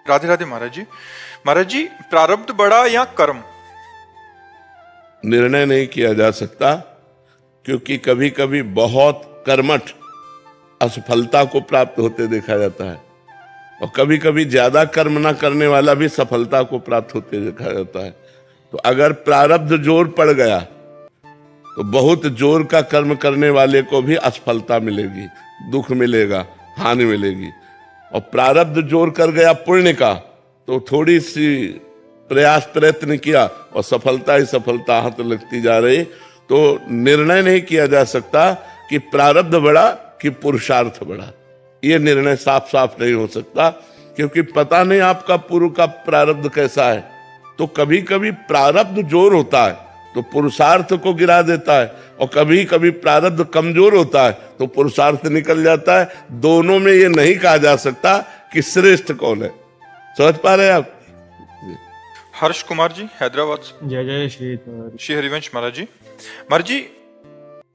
राधे राधे महाराज जी। महाराज जी, प्रारब्ध बड़ा या कर्म? निर्णय नहीं किया जा सकता, क्योंकि कभी कभी बहुत कर्मठ असफलता को प्राप्त होते देखा जाता है, और कभी कभी ज्यादा कर्म ना करने वाला भी सफलता को प्राप्त होते देखा जाता है। तो अगर प्रारब्ध जोर पड़ गया तो बहुत जोर का कर्म करने वाले को भी असफलता मिलेगी, दुख मिलेगा, हानि मिलेगी। और प्रारब्ध जोर कर गया पुण्य का, तो थोड़ी सी प्रयास प्रयत्न किया और सफलता ही सफलता हाथ लगती जा रही। तो निर्णय नहीं किया जा सकता कि प्रारब्ध बड़ा कि पुरुषार्थ बड़ा, ये निर्णय साफ साफ नहीं हो सकता, क्योंकि पता नहीं आपका पूर्व का प्रारब्ध कैसा है। तो कभी कभी प्रारब्ध जोर होता है तो पुरुषार्थ को गिरा देता है, और कभी कभी प्रारब्ध कमजोर होता है तो पुरुषार्थ निकल जाता है। दोनों में ये नहीं कहा जा सकता कि श्रेष्ठ कौन है। समझ पा रहे हैं आप? हर्ष कुमार जी, हैदराबाद से। जय जय श्री हरिवंश महाराज जी। महाराज जी,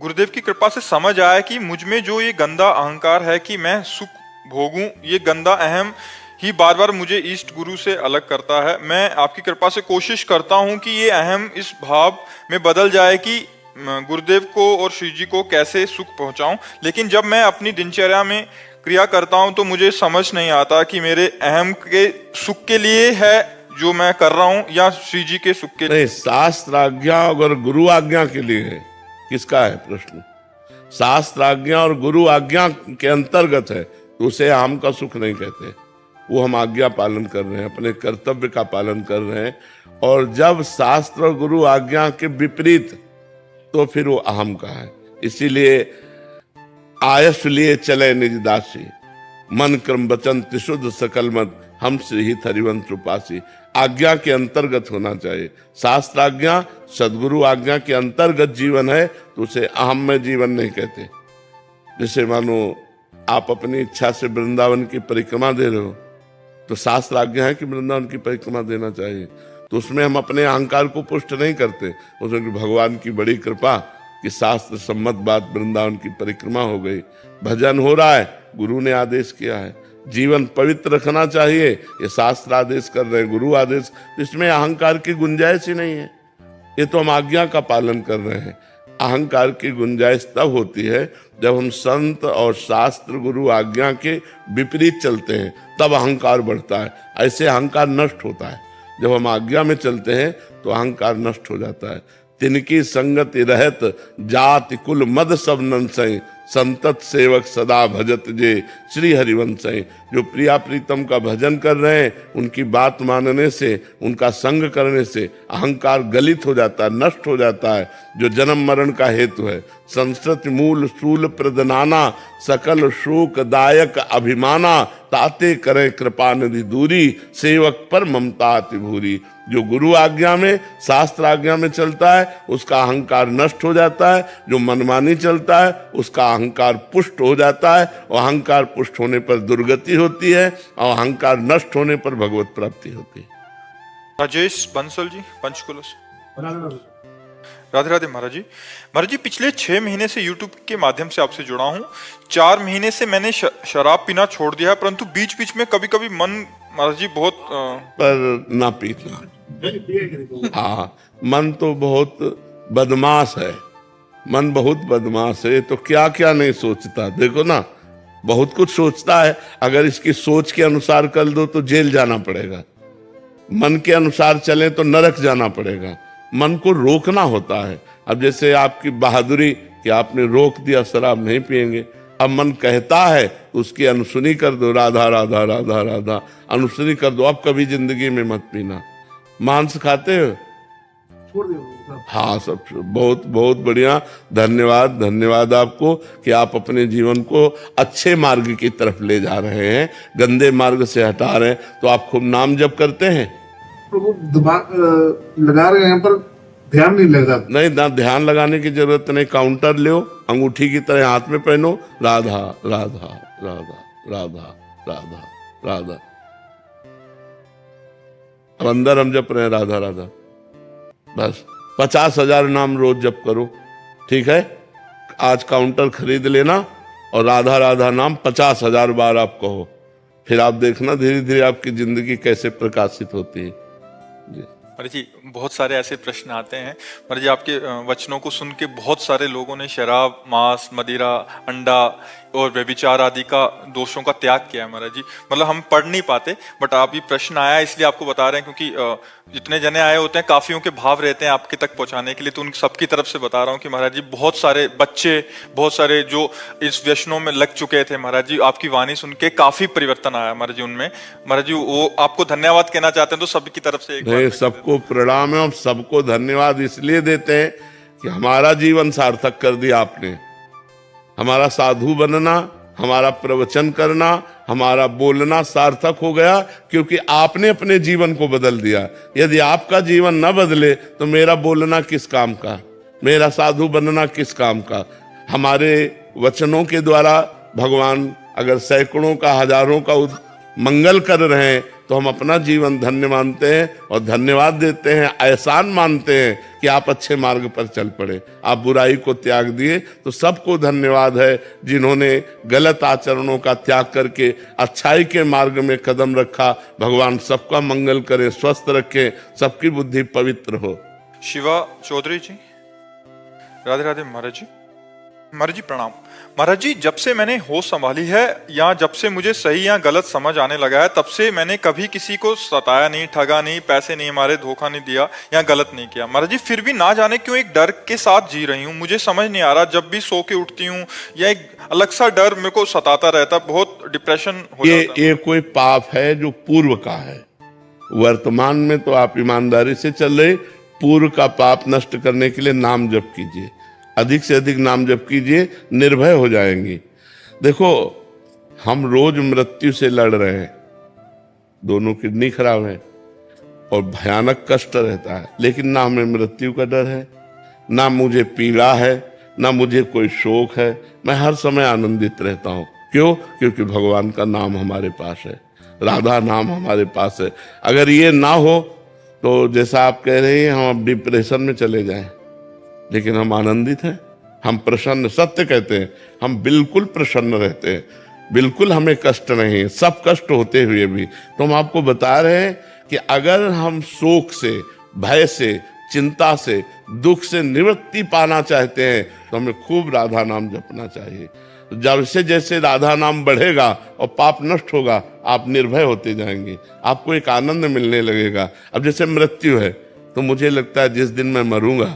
गुरुदेव की कृपा से समझ आया कि मुझ में जो ये गंदा अहंकार है कि मैं सुख भोगूं, ये गंदा अहम ही बार बार मुझे इष्ट गुरु से अलग करता है। मैं आपकी कृपा से कोशिश करता हूं कि ये अहम इस भाव में बदल जाए कि गुरुदेव को और श्री जी को कैसे सुख पहुंचाऊं। लेकिन जब मैं अपनी दिनचर्या में क्रिया करता हूं तो मुझे समझ नहीं आता कि मेरे अहम के सुख के लिए है जो मैं कर रहा हूं या श्री जी के सुख के लिए। नहीं, शास्त्र आज्ञा और गुरु आज्ञा के लिए है। किसका है प्रश्न? शास्त्र आज्ञा और गुरु आज्ञा के अंतर्गत है, तो उसे हम का सुख नहीं कहते। वो हम आज्ञा पालन कर रहे हैं, अपने कर्तव्य का पालन कर रहे हैं। और जब शास्त्र और गुरु आज्ञा के विपरीत, तो फिर वो अहम का है। इसीलिए आयस लिए चले निज दासी, मन क्रम वचन त्रिशुद्ध सकल मत, हमसे ही हरिवंश उपासी। आज्ञा के अंतर्गत होना चाहिए। शास्त्र आज्ञा सदगुरु आज्ञा के अंतर्गत जीवन है, तो उसे अहम में जीवन नहीं कहते। जैसे मानो आप अपनी इच्छा से वृंदावन की परिक्रमा दे रहे हो, तो शास्त्र आज्ञा है कि वृंदावन की परिक्रमा देना चाहिए, तो उसमें हम अपने अहंकार को पुष्ट नहीं करते। उसमें भगवान की बड़ी कृपा कि शास्त्र सम्मत बात वृंदावन की परिक्रमा हो गई, भजन हो रहा है, गुरु ने आदेश किया है, जीवन पवित्र रखना चाहिए, ये शास्त्र आदेश कर रहे हैं, गुरु आदेश। इसमें अहंकार की गुंजाइश ही नहीं है। ये तो हम आज्ञा का पालन कर रहे हैं। अहंकार की गुंजाइश तब होती है जब हम संत और शास्त्र गुरु आज्ञा के विपरीत चलते हैं, तब अहंकार बढ़ता है। ऐसे अहंकार नष्ट होता है। जब हम आज्ञा में चलते हैं तो अहंकार नष्ट हो जाता है। तिनकी संगति रहत जाति कुल मद सब नंसई, संतत सेवक सदा भजत जे श्री हरिवंश। जो प्रिया प्रीतम का भजन कर रहे हैं, उनकी बात मानने से, उनका संग करने से अहंकार गलित हो जाता है, नष्ट हो जाता है, जो जन्म मरण का हेतु है। संस्कृति मूल शूल प्रदनाना, सकल शोक दायक अभिमाना, ताते करें कृपा निधि दूरी, सेवक पर ममता अति भूरी। जो गुरु आज्ञा में शास्त्र आज्ञा में चलता है उसका अहंकार नष्ट हो जाता है, जो मनमानी चलता है उसका अहंकार पुष्ट हो जाता है, और अहंकार पुष्ट होने पर दुर्गति होती है, और अहंकार नष्ट होने पर भगवत प्राप्ति होती है। राजेश बंसल जी, पंचकुला से। राधे राधे महाराज जी। महाराज जी, पिछले 6 महीने से YouTube के माध्यम से आपसे जुड़ा हूँ। 4 महीने से मैंने शराब पीना छोड़ दिया है, परंतु बीच बीच में कभी कभी मन महाराज जी बहुत पर ना पीना। हाँ, मन तो बहुत बदमाश है, मन बहुत बदमाश है। तो क्या क्या नहीं सोचता, देखो ना, बहुत कुछ सोचता है। अगर इसकी सोच के अनुसार कर दो तो जेल जाना पड़ेगा, मन के अनुसार चले तो नरक जाना पड़ेगा। मन को रोकना होता है। अब जैसे आपकी बहादुरी कि आपने रोक दिया, शराब नहीं पिएंगे। अब मन कहता है तो उसकी अनुसुनी कर दो, राधा राधा राधा राधा, अनुसुनी कर दो। अब कभी जिंदगी में मत पीना। मांस खाते हो? छोड़ दो। हाँ, सब बहुत बहुत बढ़िया। धन्यवाद, धन्यवाद आपको कि आप अपने जीवन को अच्छे मार्ग की तरफ ले जा रहे हैं, गंदे मार्ग से हटा रहे हैं। तो आप खूब नाम जप करते हैं? प्रभु दिमाग लगा रहे हैं पर ध्यान नहीं लगा। नहीं ना, ध्यान लगाने की जरूरत नहीं। काउंटर लो, अंगूठी की तरह हाथ में पहनो, राधा राधा राधा राधा राधा राधा। अब अंदर हम जप रहे हैं राधा राधा, बस 50,000 नाम रोज जप करो, ठीक है? आज काउंटर खरीद लेना और राधा राधा नाम 50,000 बार आप कहो। फिर आप देखना धीरे धीरे आपकी जिंदगी कैसे प्रकाशित होती है। जी महाराज जी, बहुत सारे ऐसे प्रश्न आते हैं महाराज जी, आपके वचनों को सुन के बहुत सारे लोगों ने शराब, मांस, मदिरा, अंडा और व्यभिचार आदि का दोषों का त्याग किया है महाराज जी। मतलब हम पढ़ नहीं पाते, बट आप ये प्रश्न आया इसलिए आपको बता रहे हैं, क्योंकि जितने जने आए होते हैं काफियों के भाव रहते हैं आपके तक पहुंचाने के लिए, तो उन सबकी तरफ से बता रहा हूँ कि महाराज जी बहुत सारे बच्चे, बहुत सारे जो इस व्यसनों में लग चुके थे महाराज जी, आपकी वाणी सुन के काफी परिवर्तन आया महाराज जी उनमें। महाराज जी वो आपको धन्यवाद कहना चाहते हैं, तो सबकी तरफ से एक नहीं, सबको प्रणाम है और सबको धन्यवाद इसलिए देते हैं कि हमारा जीवन सार्थक कर दिया आपने। हमारा साधु बनना, हमारा प्रवचन करना, हमारा बोलना सार्थक हो गया, क्योंकि आपने अपने जीवन को बदल दिया। यदि आपका जीवन न बदले तो मेरा बोलना किस काम का, मेरा साधु बनना किस काम का। हमारे वचनों के द्वारा भगवान अगर सैकड़ों का, हजारों का मंगल कर रहे हैं तो हम अपना जीवन धन्य मानते हैं और धन्यवाद देते हैं, एहसान मानते हैं कि आप अच्छे मार्ग पर चल पड़े, आप बुराई को त्याग दिए। तो सबको धन्यवाद है जिन्होंने गलत आचरणों का त्याग करके अच्छाई के मार्ग में कदम रखा। भगवान सबका मंगल करे, स्वस्थ रखे, सबकी बुद्धि पवित्र हो। शिवा चौधरी जी, राधे राधे महाराज जी। महाराज जी प्रणाम। महाराज जी, जब से मैंने होश संभाली है या जब से मुझे सही या गलत समझ आने लगा है, तब से मैंने कभी किसी को सताया नहीं, ठगा नहीं, पैसे नहीं मारे, धोखा नहीं दिया या गलत नहीं किया। महाराज जी फिर भी ना जाने क्यों एक डर के साथ जी रही हूँ, मुझे समझ नहीं आ रहा। जब भी सो के उठती हूँ या एक अलग सा डर मेरे को सताता रहता, बहुत डिप्रेशन हो जाता है। ये कोई पाप है जो पूर्व का है। वर्तमान में तो आप ईमानदारी से चल रहे, पूर्व का पाप नष्ट करने के लिए नाम जप कीजिए, अधिक से अधिक नाम जप कीजिए, निर्भय हो जाएंगी। देखो, हम रोज मृत्यु से लड़ रहे हैं, दोनों किडनी खराब है और भयानक कष्ट रहता है, लेकिन ना हमें मृत्यु का डर है, ना मुझे पीड़ा है, ना मुझे कोई शोक है। मैं हर समय आनंदित रहता हूं। क्यों? क्योंकि भगवान का नाम हमारे पास है, राधा नाम हमारे पास है। अगर ये ना हो तो जैसा आप कह रहे हैं हम अब डिप्रेशन में चले जाएं, लेकिन हम आनंदित हैं, हम प्रसन्न, सत्य कहते हैं, हम बिल्कुल प्रसन्न रहते हैं, बिल्कुल हमें कष्ट नहीं है, सब कष्ट होते हुए भी। तो हम आपको बता रहे हैं कि अगर हम शोक से, भय से, चिंता से, दुख से निवृत्ति पाना चाहते हैं तो हमें खूब राधा नाम जपना चाहिए। जब से जैसे राधा नाम बढ़ेगा और पाप नष्ट होगा, आप निर्भय होते जाएंगे, आपको एक आनंद मिलने लगेगा। अब जैसे मृत्यु है तो मुझे लगता है जिस दिन मैं मरूंगा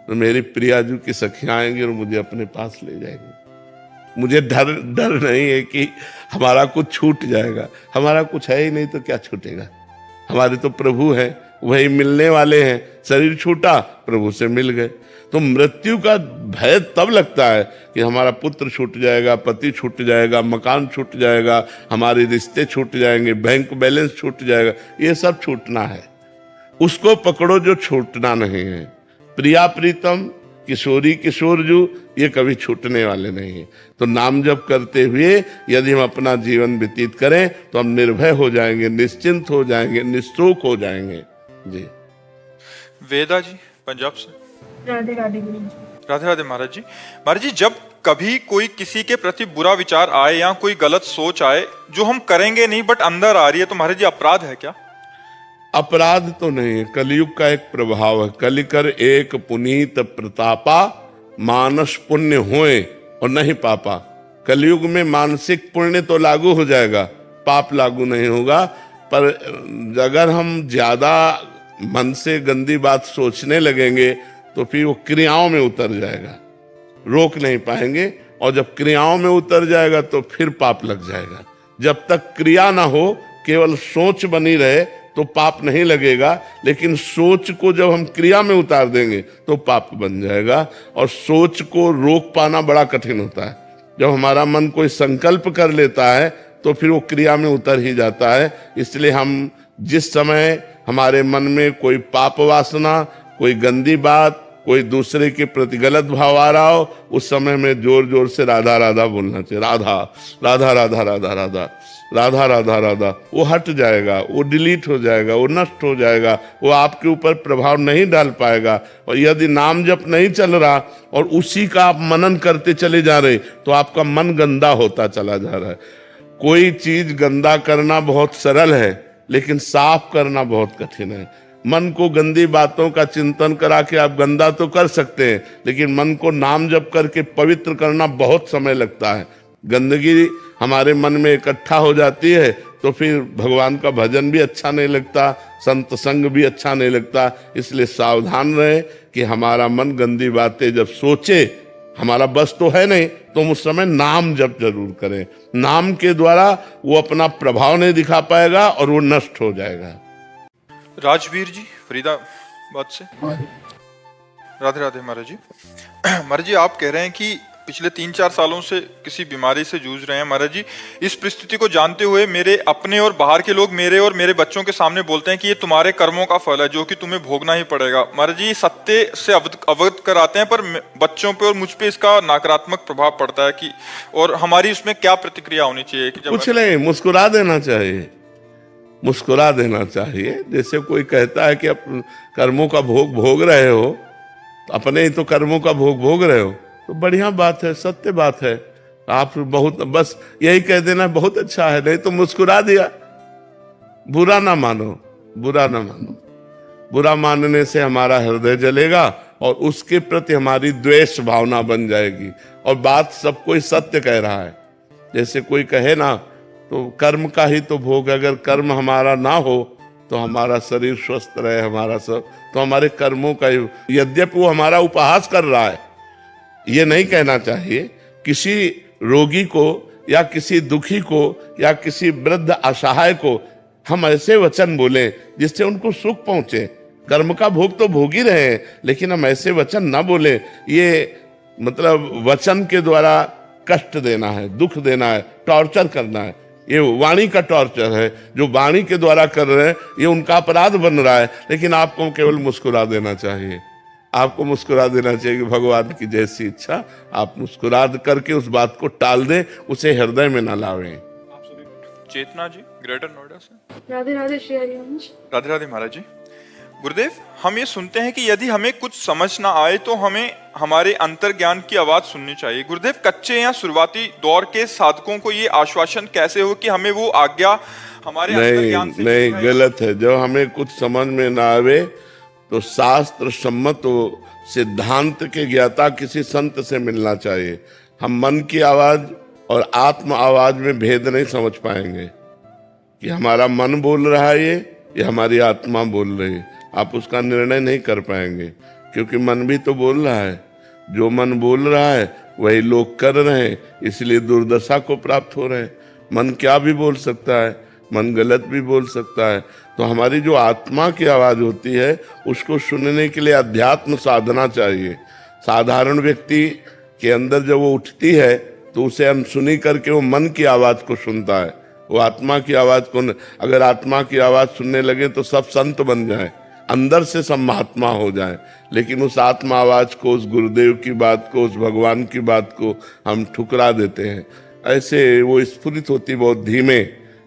तो मेरी प्रियाजू की सखियां आएंगी और मुझे अपने पास ले जाएंगी। मुझे डर नहीं है कि हमारा कुछ छूट जाएगा, हमारा कुछ है ही नहीं तो क्या छूटेगा। हमारे तो प्रभु हैं, वही मिलने वाले हैं। शरीर छूटा, प्रभु से मिल गए। तो मृत्यु का भय तब लगता है कि हमारा पुत्र छूट जाएगा, पति छूट जाएगा, मकान छूट जाएगा, हमारे रिश्ते छूट जाएंगे, बैंक बैलेंस छूट जाएगा। ये सब छूटना है, उसको पकड़ो जो छूटना नहीं है। प्रिया प्रीतम, किशोरी किशोरजू, ये कभी छूटने वाले नहीं है। तो नाम जप करते हुए यदि हम अपना जीवन व्यतीत करें तो हम निर्भय हो जाएंगे, निश्चिंत हो जाएंगे, निश्चोक हो जाएंगे। जी वेदा जी पंजाब से, राधे राधे गुरु जी। राधे राधे महाराज जी। महाराज जी, जब कभी कोई किसी के प्रति बुरा विचार आए या कोई गलत सोच आए जो हम करेंगे नहीं बट अंदर आ रही है, तो महाराज जी अपराध है क्या? अपराध तो नहीं है, कलयुग का एक प्रभाव है। कलिकर एक पुनीत प्रतापा, मानस पुण्य होए और नहीं पापा। कलयुग में मानसिक पुण्य तो लागू हो जाएगा, पाप लागू नहीं होगा। पर अगर हम ज्यादा मन से गंदी बात सोचने लगेंगे तो फिर वो क्रियाओं में उतर जाएगा, रोक नहीं पाएंगे। और जब क्रियाओं में उतर जाएगा तो फिर पाप लग जाएगा। जब तक क्रिया ना हो, केवल सोच बनी रहे तो पाप नहीं लगेगा, लेकिन सोच को जब हम क्रिया में उतार देंगे तो पाप बन जाएगा। और सोच को रोक पाना बड़ा कठिन होता है। जब हमारा मन कोई संकल्प कर लेता है तो फिर वो क्रिया में उतर ही जाता है। इसलिए हम जिस समय हमारे मन में कोई पाप वासना, कोई गंदी बात, कोई दूसरे के प्रति गलत भाव आ रहा हो, उस समय में जोर जोर से राधा राधा बोलना चाहिए। राधा राधा राधा राधा राधा राधा राधा राधा, वो हट जाएगा, वो डिलीट हो जाएगा, वो नष्ट हो जाएगा, वो आपके ऊपर प्रभाव नहीं डाल पाएगा। और यदि नाम जप नहीं चल रहा और उसी का आप मनन करते चले जा रहे तो आपका मन गंदा होता चला जा रहा है। कोई चीज गंदा करना बहुत सरल है, लेकिन साफ करना बहुत कठिन है। मन को गंदी बातों का चिंतन करा के आप गंदा तो कर सकते हैं, लेकिन मन को नाम जप करके पवित्र करना बहुत समय लगता है। गंदगी हमारे मन में इकट्ठा हो जाती है तो फिर भगवान का भजन भी अच्छा नहीं लगता, संत संग भी अच्छा नहीं लगता। इसलिए सावधान रहे कि हमारा मन गंदी बातें जब सोचे, हमारा बस तो है नहीं, तो उस समय नाम जप जरूर करें। नाम के द्वारा वो अपना प्रभाव नहीं दिखा पाएगा और वो नष्ट हो जाएगा। राजवीर जी फरीदाबाद से, राधे राधे महाराज जी। महाराज जी, आप कह रहे हैं कि पिछले 3-4 सालों से किसी बीमारी से जूझ रहे हैं। महाराज जी, इस परिस्थिति को जानते हुए मेरे अपने और बाहर के लोग मेरे और मेरे बच्चों के सामने बोलते हैं कि ये तुम्हारे कर्मों का फल है जो कि तुम्हें भोगना ही पड़ेगा। महाराज जी, सत्य से अवगत कराते हैं, पर बच्चों पे और मुझ पे इसका नकारात्मक प्रभाव पड़ता है कि, और हमारी उसमें क्या प्रतिक्रिया होनी चाहिए? कि जब कुछ नहीं, मुस्कुरा देना चाहिए, मुस्कुरा देना चाहिए। जैसे कोई कहता है कि आप कर्मों का भोग भोग रहे हो, तो अपने ही तो कर्मों का भोग भोग रहे हो, तो बढ़िया बात है, सत्य बात है। आप बहुत बस यही कह देना बहुत अच्छा है, नहीं तो मुस्कुरा दिया। बुरा ना मानो, बुरा ना मानो। बुरा मानने से हमारा हृदय जलेगा और उसके प्रति हमारी द्वेष भावना बन जाएगी। और बात सब कोई सत्य कह रहा है। जैसे कोई कहे ना, तो कर्म का ही तो भोग, अगर कर्म हमारा ना हो तो हमारा शरीर स्वस्थ रहे, हमारा सब, तो हमारे कर्मों का ही, यद्यपि वो हमारा उपहास कर रहा है, ये नहीं कहना चाहिए। किसी रोगी को या किसी दुखी को या किसी वृद्ध असहाय को हम ऐसे वचन बोलें जिससे उनको सुख पहुंचे। कर्म का भोग तो भोग ही रहे हैं, लेकिन हम ऐसे वचन ना बोले। ये मतलब वचन के द्वारा कष्ट देना है, दुख देना है, टॉर्चर करना है। ये वाणी का टॉर्चर है, जो वाणी के द्वारा कर रहे हैं, ये उनका अपराध बन रहा है। लेकिन आपको केवल मुस्कुरा देना चाहिए, आपको मुस्कुरा देना चाहिए कि भगवान की जैसी इच्छा। आप मुस्कुरा करके उस बात को टाल दें, उसे हृदय में न लावें। चेतना जी ग्रेटर नोएडा से, राधे राधे श्री हरिवंश। राधे राधे महाराज जी। गुरुदेव, हम ये सुनते हैं कि यदि हमें कुछ समझ ना आए तो हमें हमारे अंतर्ज्ञान की आवाज सुननी चाहिए। गुरुदेव, कच्चे या शुरुआती दौर के साधकों को ये आश्वासन कैसे हो कि हमें वो आज्ञा हमारे अंतर्ज्ञान से नहीं, गलत है। जब हमें कुछ समझ में ना आवे तो शास्त्र सम्मत सिद्धांत के ज्ञाता किसी संत से मिलना चाहिए। हम मन की आवाज और आत्म आवाज में भेद नहीं समझ पाएंगे कि हमारा मन बोल रहा है ये हमारी आत्मा बोल रही है। आप उसका निर्णय नहीं कर पाएंगे, क्योंकि मन भी तो बोल रहा है। जो मन बोल रहा है वही लोग कर रहे हैं, इसलिए दुर्दशा को प्राप्त हो रहे हैं। मन क्या भी बोल सकता है, मन गलत भी बोल सकता है। तो हमारी जो आत्मा की आवाज होती है, उसको सुनने के लिए अध्यात्म साधना चाहिए। साधारण व्यक्ति के अंदर जब वो उठती है तो उसे अनसुनी करके वो मन की आवाज को सुनता है, वो आत्मा की आवाज को। अगर आत्मा की आवाज सुनने लगे तो सब संत बन जाए, अंदर से सब महात्मा हो जाए। लेकिन उस आत्मा आवाज को, उस गुरुदेव की बात को, उस भगवान की बात को हम ठुकरा देते हैं। ऐसे वो स्फुरित होती बहुत धीमे।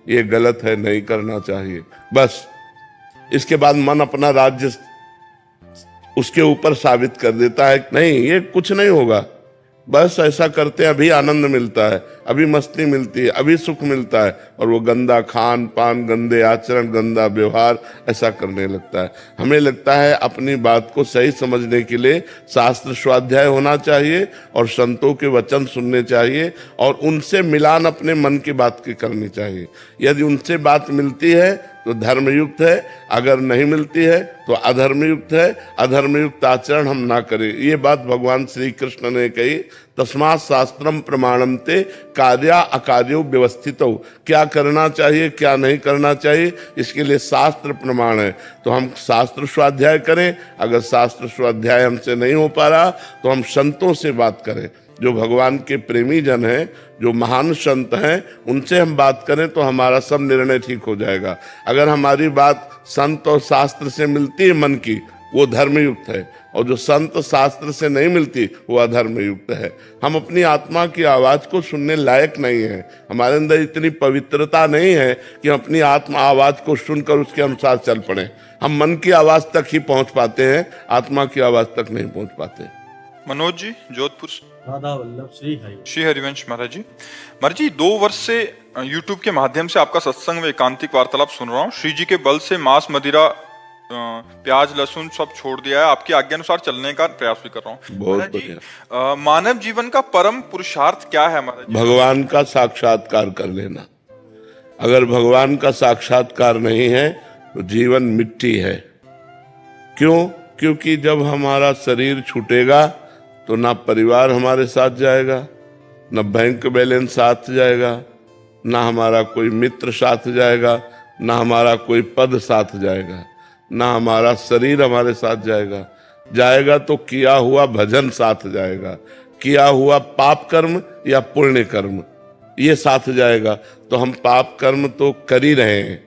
ये गलत है, नहीं करना चाहिए। बस इसके बाद मन अपना राज्य उसके ऊपर साबित कर देता है, नहीं ये कुछ नहीं होगा। बस ऐसा करते हैं, अभी आनंद मिलता है, अभी मस्ती मिलती है, अभी सुख मिलता है, और वो गंदा खान पान, गंदे आचरण, गंदा व्यवहार ऐसा करने लगता है। हमें लगता है अपनी बात को सही समझने के लिए शास्त्र स्वाध्याय होना चाहिए और संतों के वचन सुनने चाहिए और उनसे मिलान अपने मन की बात की करनी चाहिए। यदि उनसे बात मिलती है तो धर्मयुक्त है, अगर नहीं मिलती है तो अधर्मयुक्त है। अधर्मयुक्त आचरण हम ना करें। ये बात भगवान श्री कृष्ण ने कही, तस्मात् शास्त्रम प्रमाणन्ते कार्या अकार्यो व्यवस्थितो। क्या करना चाहिए क्या नहीं करना चाहिए, इसके लिए शास्त्र प्रमाण है। तो हम शास्त्र स्वाध्याय करें। अगर शास्त्र स्वाध्याय हमसे नहीं हो पा रहा तो हम संतों से बात करें, जो भगवान के प्रेमी जन हैं, जो महान संत हैं, उनसे हम बात करें तो हमारा सब निर्णय ठीक हो जाएगा। अगर हमारी बात संत और शास्त्र से मिलती है मन की, वो धर्मयुक्त है, और जो संत शास्त्र से नहीं मिलती वो अधर्मयुक्त है। हम अपनी आत्मा की आवाज को सुनने लायक नहीं है। हमारे अंदर इतनी पवित्रता नहीं है कि हम अपनी आत्मा आवाज को सुनकर उसके अनुसार चल पड़े। हम मन की आवाज तक ही पहुंच पाते हैं, आत्मा की आवाज तक नहीं पहुंच पाते। मनोज जी जोधपुर, राधा वल्लभ श्री हरि। श्री हरिवंश महाराज जी। महाराज जी, 2 वर्ष से YouTube के माध्यम से आपका सत्संग व एकांतिक वार्तालाप सुन रहा हूँ। श्री जी के बल से मांस, मदिरा, प्याज, लहसुन सब छोड़ दिया है। आपकी आज्ञा अनुसार चलने का प्रयास भी कर रहा हूँ। बहुत महाराज जी, बढ़िया। मानव जीवन का परम पुरुषार्थ क्या है महाराज जी? भगवान का साक्षात्कार कर लेना। अगर भगवान का साक्षात्कार नहीं है तो जीवन मिट्टी है। क्यों? क्योंकि जब हमारा शरीर छूटेगा तो ना परिवार हमारे साथ जाएगा, ना बैंक बैलेंस साथ जाएगा, ना हमारा कोई मित्र साथ जाएगा, ना हमारा कोई पद साथ जाएगा, ना हमारा शरीर हमारे साथ जाएगा। जाएगा तो किया हुआ भजन साथ जाएगा, किया हुआ पाप कर्म या पुण्य कर्म ये साथ जाएगा। तो हम पाप कर्म तो कर ही रहे हैं,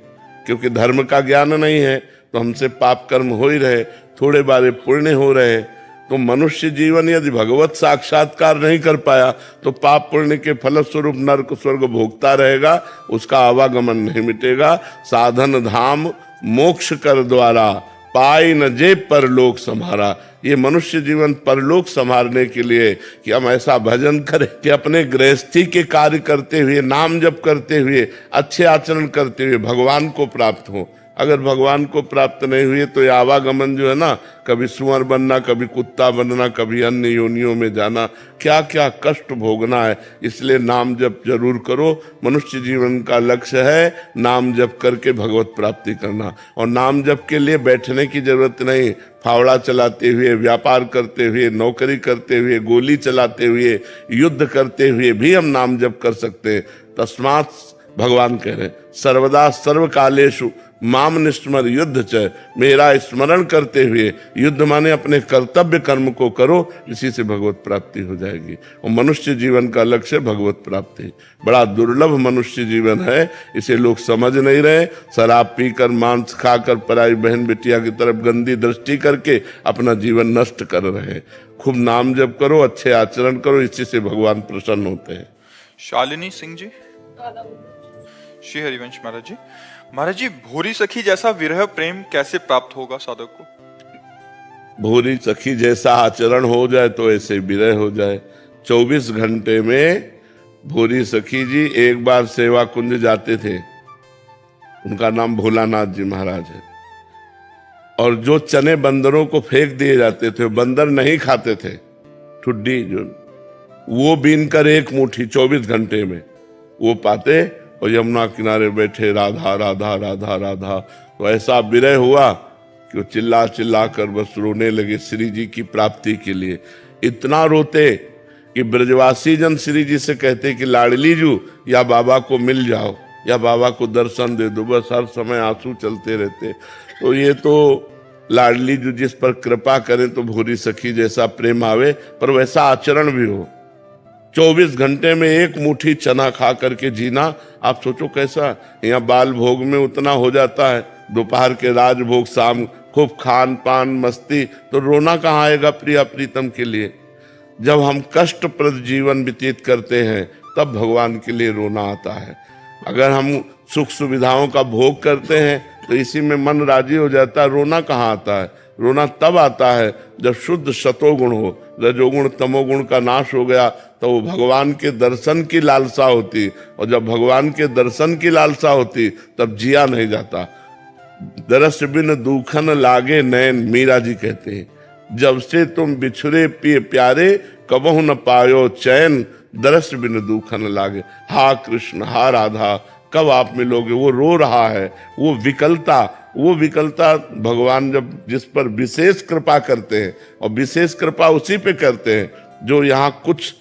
क्योंकि धर्म का ज्ञान नहीं है तो हमसे पाप कर्म हो ही रहे, थोड़े बारे पुण्य हो रहे। तो मनुष्य जीवन यदि भगवत साक्षात्कार नहीं कर पाया तो पाप पुण्य के फलस्वरूप नरक स्वर्ग भोगता रहेगा, उसका आवागमन नहीं मिटेगा। साधन धाम मोक्ष कर द्वारा, पाई न जे परलोक संभारा। ये मनुष्य जीवन परलोक संभालने के लिए कि हम ऐसा भजन करें कि अपने गृहस्थी के कार्य करते हुए, नाम जप करते हुए, अच्छे आचरण करते हुए भगवान को प्राप्त हो। अगर भगवान को प्राप्त नहीं हुए तो ये आवागमन जो है ना, कभी सुअर बनना, कभी कुत्ता बनना, कभी अन्य योनियों में जाना, क्या क्या कष्ट भोगना है। इसलिए नाम जप जरूर करो। मनुष्य जीवन का लक्ष्य है नाम जप करके भगवत प्राप्ति करना। और नाम जप के लिए बैठने की जरूरत नहीं। फावड़ा चलाते हुए, व्यापार करते हुए, नौकरी करते हुए, गोली चलाते हुए, युद्ध करते हुए भी हम नाम जप कर सकते हैं। तस्मात् भगवान कह रहे हैं सर्वदा सर्वकालेषु माम निस्मर युद्ध च, मेरा स्मरण करते हुए, युद्ध माने अपने कर्तव्य कर्म को करो, इसी से भगवत प्राप्ति हो जाएगी। और मनुष्य जीवन का लक्ष्य भगवत प्राप्ति। बड़ा दुर्लभ मनुष्य जीवन है, इसे लोग समझ नहीं रहे। शराब पीकर, मांस खाकर, पराई बहन बेटिया की तरफ गंदी दृष्टि करके अपना जीवन नष्ट कर रहे हैं। खूब नाम जप करो, अच्छे आचरण करो, इसी से भगवान प्रसन्न होते हैं। शालिनी सिंह जी, श्री हरिवंश महाराज जी। महाराज जी, भोरी सखी जैसा विरह प्रेम कैसे प्राप्त होगा साधक को? भोरी सखी जैसा आचरण हो जाए तो ऐसे विरह हो जाए। 24 घंटे में भोरी सखी जी एक बार सेवा कुंज जाते थे। उनका नाम भोलानाथ जी महाराज है। और जो चने बंदरों को फेंक दिए जाते थे, बंदर नहीं खाते थे, ठुड्डी जो, वो बीन कर एक मुट्ठी 24 घंटे में वो पाते और यमुना किनारे बैठे राधा राधा राधा राधा। तो ऐसा विरह हुआ कि वो चिल्ला चिल्ला कर बस रोने लगे श्री जी की प्राप्ति के लिए। इतना रोते कि ब्रजवासी जन श्री जी से कहते कि लाडली जू या बाबा को मिल जाओ या बाबा को दर्शन दे दो। बस हर समय आंसू चलते रहते। तो ये तो लाडली जू जिस पर कृपा करें तो भोरी सखी जैसा प्रेम आवे, पर वैसा आचरण भी हो। 24 घंटे में एक मुट्ठी चना खा करके जीना, आप सोचो कैसा। यहाँ बाल भोग में उतना हो जाता है, दोपहर के राजभोग, शाम खूब खान पान मस्ती, तो रोना कहाँ आएगा प्रिया प्रीतम के लिए। जब हम कष्टप्रद जीवन व्यतीत करते हैं तब भगवान के लिए रोना आता है। अगर हम सुख सुविधाओं का भोग करते हैं तो इसी में मन राजी हो जाता है, रोना कहाँ आता है। रोना तब आता है जब शुद्ध सतोगुण हो, रजोगुण तमोगुण का नाश हो गया, तो वो भगवान के दर्शन की लालसा होती। और जब भगवान के दर्शन की लालसा होती तब जिया नहीं जाता। दरस बिन दुखन लागे नैन, मीरा जी कहते हैं। जब से तुम बिछुरे प्यारे, कबहु न पायो चैन, दरस बिन दुखन लागे। हा कृष्ण, हा राधा, कब आप मिलोगे। वो रो रहा है, वो विकलता भगवान जब जिस पर विशेष कृपा करते हैं, और विशेष कृपा उसी पे करते हैं जो यहाँ कुछ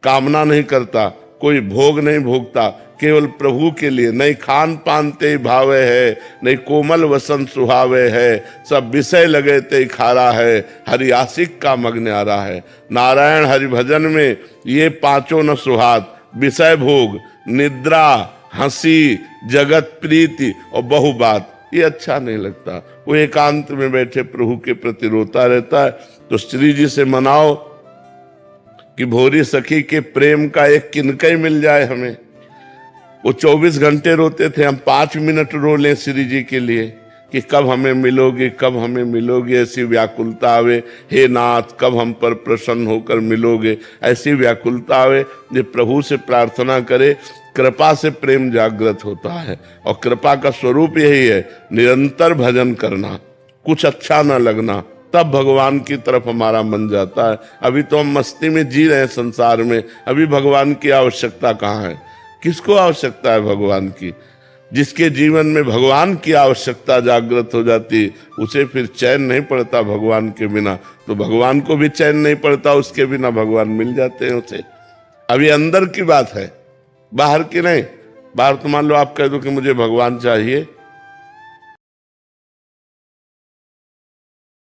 कामना नहीं करता, कोई भोग नहीं भोगता, केवल प्रभु के लिए। नहीं खान पान ते भावे है, नहीं कोमल वसन सुहावे है, सब विषय लगे ते खारा है, हरि आशिक का मग्न आ रहा है। नारायण हरि भजन में ये पांचों न सुहात, विषय भोग, निद्रा, हंसी, जगत प्रीति और बहु बात, ये अच्छा नहीं लगता। वो एकांत में बैठे प्रभु के प्रति रोता रहता है। तो श्री जी से मनाओ कि भोरी सखी के प्रेम का एक किनकई मिल जाए हमें। वो 24 घंटे रोते थे, हम 5 मिनट रो लें श्री जी के लिए कि कब हमें मिलोगे, कब हमें मिलोगे। ऐसी व्याकुलता आवे, हे नाथ कब हम पर प्रसन्न होकर मिलोगे। ऐसी व्याकुलता आवे जो प्रभु से प्रार्थना करे कृपा से प्रेम जागृत होता है, और कृपा का स्वरूप यही है, निरंतर भजन करना, कुछ अच्छा ना लगना, तब भगवान की तरफ हमारा मन जाता है। अभी तो हम मस्ती में जी रहे हैं संसार में, अभी भगवान की आवश्यकता कहाँ है? किसको आवश्यकता है भगवान की? जिसके जीवन में भगवान की आवश्यकता जागृत हो जाती, उसे फिर चैन नहीं पड़ता भगवान के बिना, तो भगवान को भी चैन नहीं पड़ता, उसके बिना भगवान मिल जाते हैं उसे। अभी अंदर की बात है, बाहर की नहीं। बाहर तो मान लो आप कह दो कि मुझे भगवान चाहिए,